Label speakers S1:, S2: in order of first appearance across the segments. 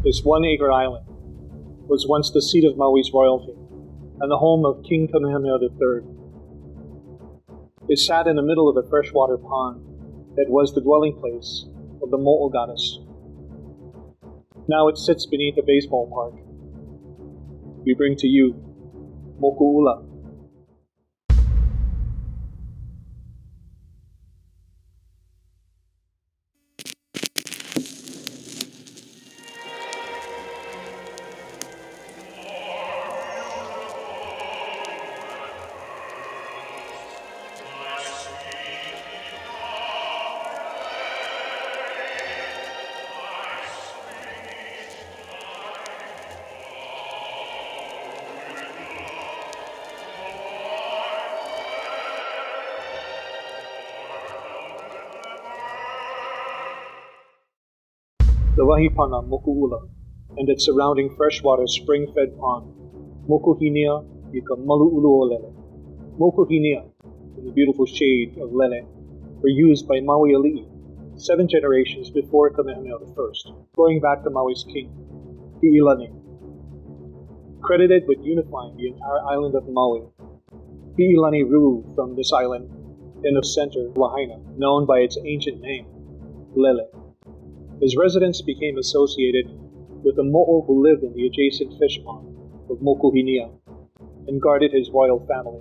S1: This 1-acre island was once the seat of Maui's royalty and the home of King Kamehameha III. It sat in the middle of a freshwater pond that was the dwelling place of the Mo'o goddess. Now it sits beneath a baseball park. We bring to you Moku'ula. The Wahipana Moku'ula and its surrounding freshwater spring-fed pond, Moku'hinea ika Malu'ulu'olele. Moku'hinea, in the beautiful shade of Lele, were used by Maui Ali'i 7 generations before Kamehameha I, going back to Maui's king, Pi'ilani. Credited with unifying the entire island of Maui, Pi'ilani ruled from this island in the center, Lahaina, known by its ancient name, Lele. His residence became associated with the Mo'o who lived in the adjacent fish pond of Moku'hinea and guarded his royal family.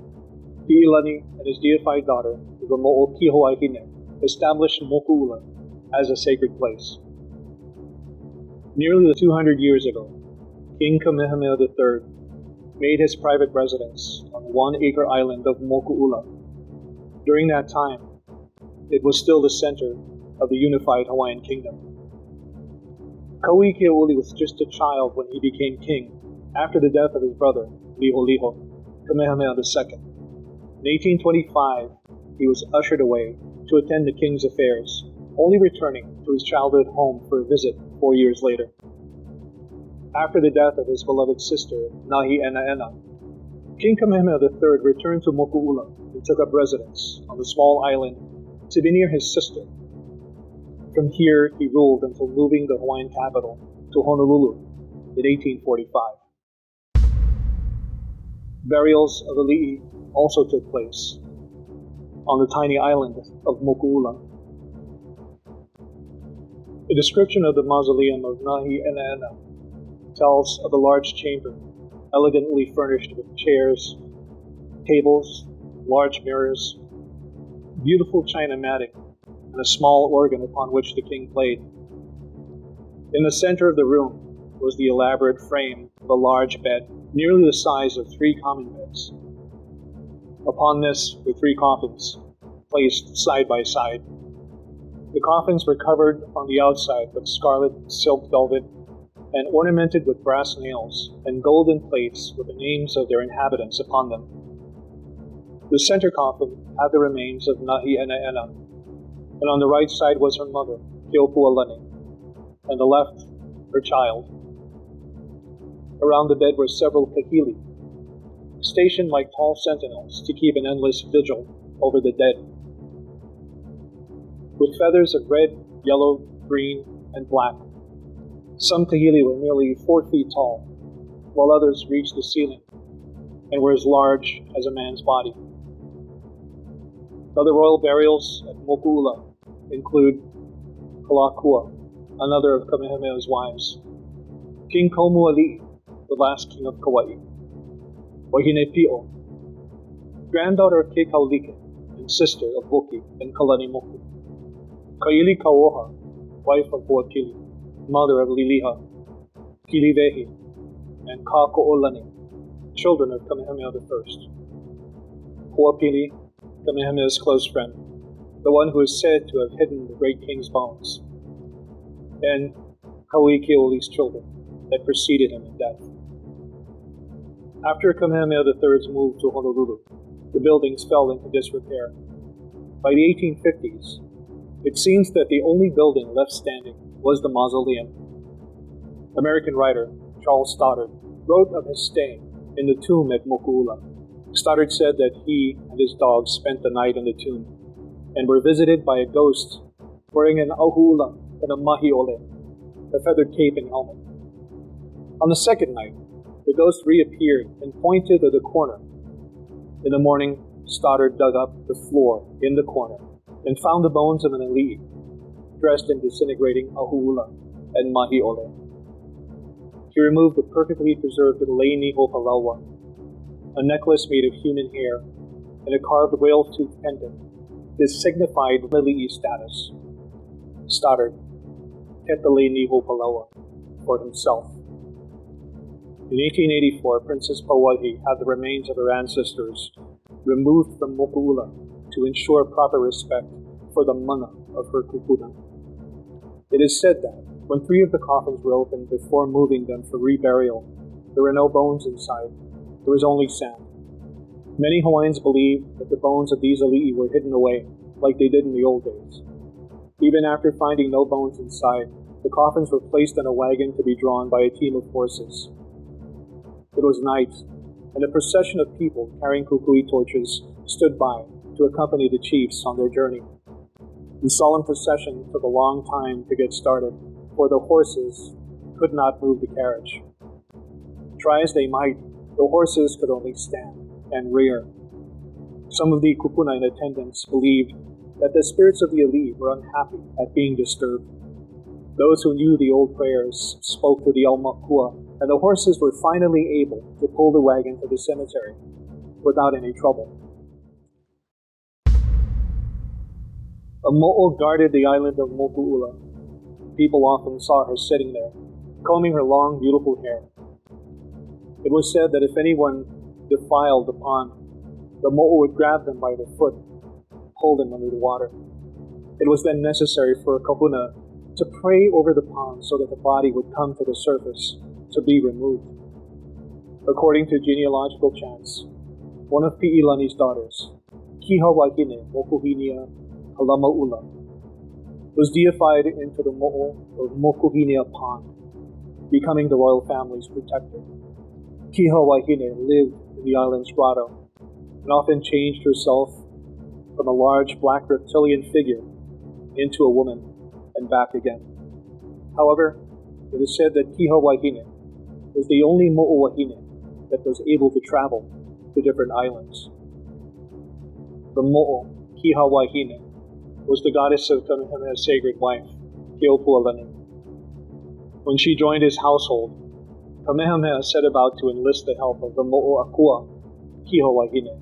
S1: Pi'ilani and his deified daughter, the Mo'o Kihawahine, established Moku'ula as a sacred place. Nearly 200 years ago, King Kamehameha III made his private residence on the 1-acre island of Moku'ula. During that time, it was still the center of the unified Hawaiian kingdom. Kau'i Keauli was just a child when he became king after the death of his brother, Liholiho, Kamehameha II. In 1825, he was ushered away to attend the king's affairs, only returning to his childhood home for a visit 4 years later. After the death of his beloved sister, Nahi'enaena, King Kamehameha III returned to Moku'ula and took up residence on the small island to be near his sister. From here, he ruled until moving the Hawaiian capital to Honolulu in 1845. Burials of Ali'i also took place on the tiny island of Moku'ula. The description of the mausoleum of Nahi'enaena tells of a large chamber, elegantly furnished with chairs, tables, large mirrors, beautiful china matting, and a small organ upon which the king played. In the center of the room was the elaborate frame of a large bed, nearly the size of 3 common beds. Upon this were 3 coffins, placed side by side. The coffins were covered on the outside with scarlet silk velvet and ornamented with brass nails and golden plates with the names of their inhabitants upon them. The center coffin had the remains of Nahi'enaena, and on the right side was her mother, Keopualani, and the left, her child. Around the bed were several kahili, stationed like tall sentinels to keep an endless vigil over the dead. With feathers of red, yellow, green, and black, some kahili were nearly 4 feet tall, while others reached the ceiling and were as large as a man's body. Other royal burials at Moku'ula include Kalakua, another of Kamehameha's wives, King Komuali'i, the last king of Kauai, Wahine Pi'o, granddaughter of Kekaulike and sister of Woki and Kalanimoku, Kaili Kauoha, wife of Huapili, mother of Liliha, Kilivehi, and Kako'olani, children of Kamehameha I. Huapili, Kamehameha's close friend, the one who is said to have hidden the great king's bones, and Kau'i Keoli's children that preceded him in death. After Kamehameha III's move to Honolulu, the buildings fell into disrepair. By the 1850s, it seems that the only building left standing was the mausoleum. American writer Charles Stoddard wrote of his stay in the tomb at Moku'ula. Stoddard said that he and his dog spent the night in the tomb and were visited by a ghost wearing an auhu'ula and a mahi'ole, a feathered cape and helmet, On the second night, the ghost reappeared and pointed to the corner. In the morning, Stoddard dug up the floor in the corner and found the bones of an ali'i, dressed in disintegrating Moku'ula and mahi'ole. He removed the perfectly preserved Laini Hopalawa, a necklace made of human hair, and a carved whale-tooth pendant. This signified ali'i status. Stoddard kept the Laini Hopalawa for himself. In 1884, Princess Pauahi had the remains of her ancestors removed from Moku'ula to ensure proper respect for the mana of her kupuna. It is said that when 3 of the coffins were opened before moving them for reburial, there were no bones inside. There was only sand. Many Hawaiians believe that the bones of these ali'i were hidden away, like they did in the old days. Even after finding no bones inside, the coffins were placed in a wagon to be drawn by a team of horses. It was night, and a procession of people carrying kukui torches stood by to accompany the chiefs on their journey. The solemn procession took a long time to get started, for the horses could not move the carriage. Try as they might, the horses could only stand and rear. Some of the kupuna in attendance believed that the spirits of the ali'i were unhappy at being disturbed. Those who knew the old prayers spoke to the aumakua, and the horses were finally able to pull the wagon to the cemetery without any trouble. A mo'o guarded the island of Moku'ula. People often saw her sitting there, combing her long, beautiful hair. It was said that if anyone defiled the pond, the mo'o would grab them by the foot, hold them under the water. It was then necessary for a kahuna to pray over the pond so that the body would come to the surface to be removed. According to genealogical chants, one of Pi'ilani's daughters, Kihawahine Moku'ula Kalamaula, was deified into the mo'o of Moku'ula Pond, becoming the royal family's protector. Kihawahine lived in the island's grotto and often changed herself from a large black reptilian figure into a woman and back again. However, it is said that Kihawahine was the only mo'owahine that was able to travel to different islands. The mo'o, Kihawahine, was the goddess of Kamehameha's sacred wife, Keopuolani. When she joined his household, Kamehameha set about to enlist the help of the mo'oakua, Kihawahine,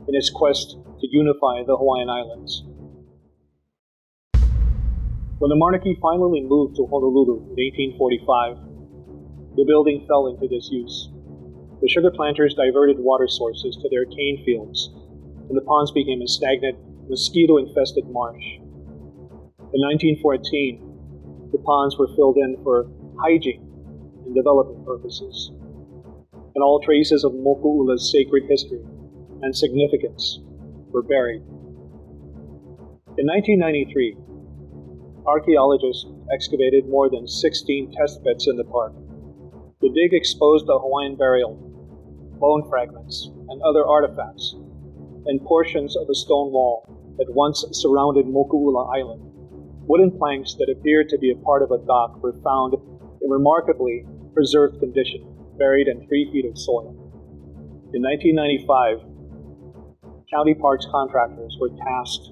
S1: in his quest to unify the Hawaiian Islands. When the monarchy finally moved to Honolulu in 1845, the building fell into disuse. The sugar planters diverted water sources to their cane fields, and the ponds became a stagnant, mosquito-infested marsh. In 1914, the ponds were filled in for hygiene and development purposes, and all traces of Moku'ula's sacred history and significance were buried. In 1993, archaeologists excavated more than 16 test beds in the park. The dig exposed a Hawaiian burial, bone fragments, and other artifacts, and portions of a stone wall that once surrounded Moku'ula Island. Wooden planks that appeared to be a part of a dock were found in remarkably preserved condition, buried in 3 feet of soil. In 1995, County Parks contractors were tasked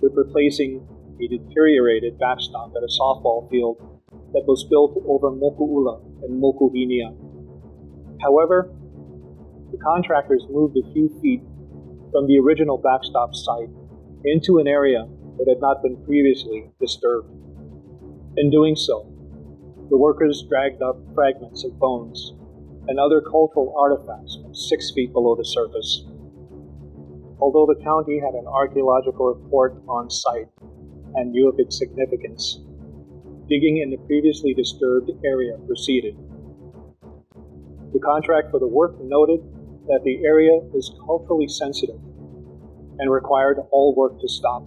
S1: with replacing a deteriorated backstop at a softball field that was built over Moku'ula and Moku'ula. However, the contractors moved a few feet from the original backstop site into an area that had not been previously disturbed. In doing so, the workers dragged up fragments of bones and other cultural artifacts from 6 feet below the surface. Although the county had an archaeological report on site and knew of its significance, digging in the previously disturbed area proceeded. The contract for the work noted that the area is culturally sensitive and required all work to stop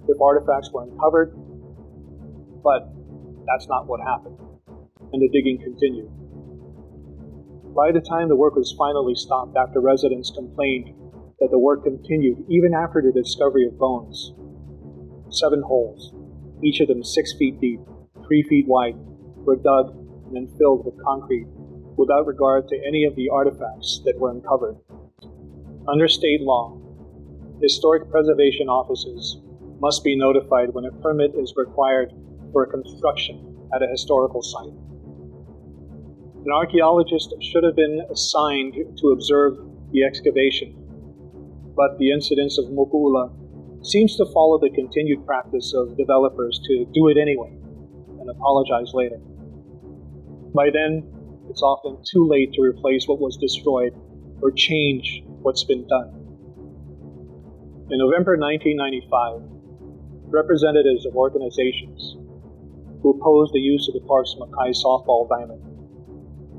S1: if artifacts were uncovered, but that's not what happened, and the digging continued. By the time the work was finally stopped after residents complained that the work continued even after the discovery of bones, 7 holes, each of them 6 feet deep, 3 feet wide, were dug and then filled with concrete without regard to any of the artifacts that were uncovered. Under state law, historic preservation offices must be notified when a permit is required for construction at a historical site. An archaeologist should have been assigned to observe the excavation, but the incidence of Moku'ula seems to follow the continued practice of developers to do it anyway and apologize later. By then, it's often too late to replace what was destroyed or change what's been done. In November 1995, representatives of organizations who opposed the use of the park's Makai softball diamond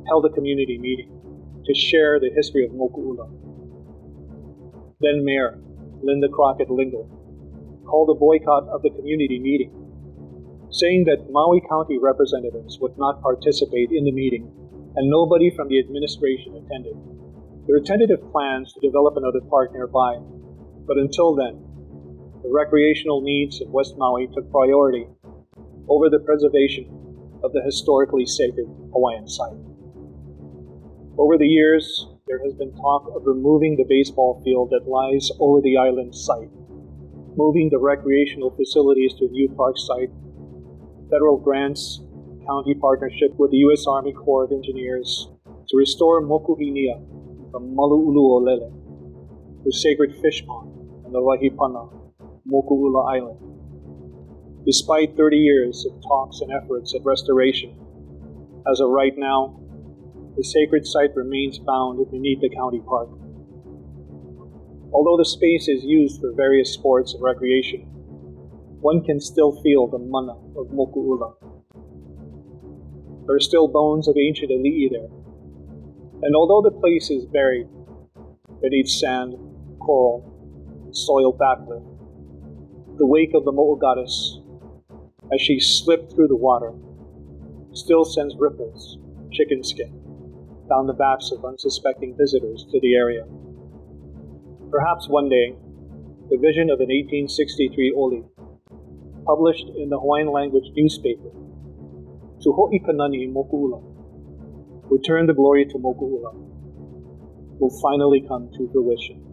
S1: held a community meeting to share the history of Moku'ula. Then Mayor Linda Crockett Lingle called a boycott of the community meeting, saying that Maui County representatives would not participate in the meeting and nobody from the administration attended. There were tentative plans to develop another park nearby, but until then, the recreational needs of West Maui took priority over the preservation of the historically sacred Hawaiian site. Over the years, there has been talk of removing the baseball field that lies over the island site, moving the recreational facilities to a new park site, federal grants, county partnership with the U.S. Army Corps of Engineers to restore Moku'ula from Malu'ulu'olele, the sacred fish pond and the Wahipana, Moku'ula Island. Despite 30 years of talks and efforts at restoration, as of right now, the sacred site remains bound beneath the county park. Although the space is used for various sports and recreation, one can still feel the mana of Moku'ula. There are still bones of ancient ali'i there, and although the place is buried beneath sand, coral, and soil backlift, the wake of the Mo'o goddess, as she slipped through the water, still sends ripples, chicken skin, down the backs of unsuspecting visitors to the area. Perhaps one day, the vision of an 1863 oli, published in the Hawaiian language newspaper, Tuho'i Kanani Moku'ula, Return the Glory to Moku'ula, will finally come to fruition.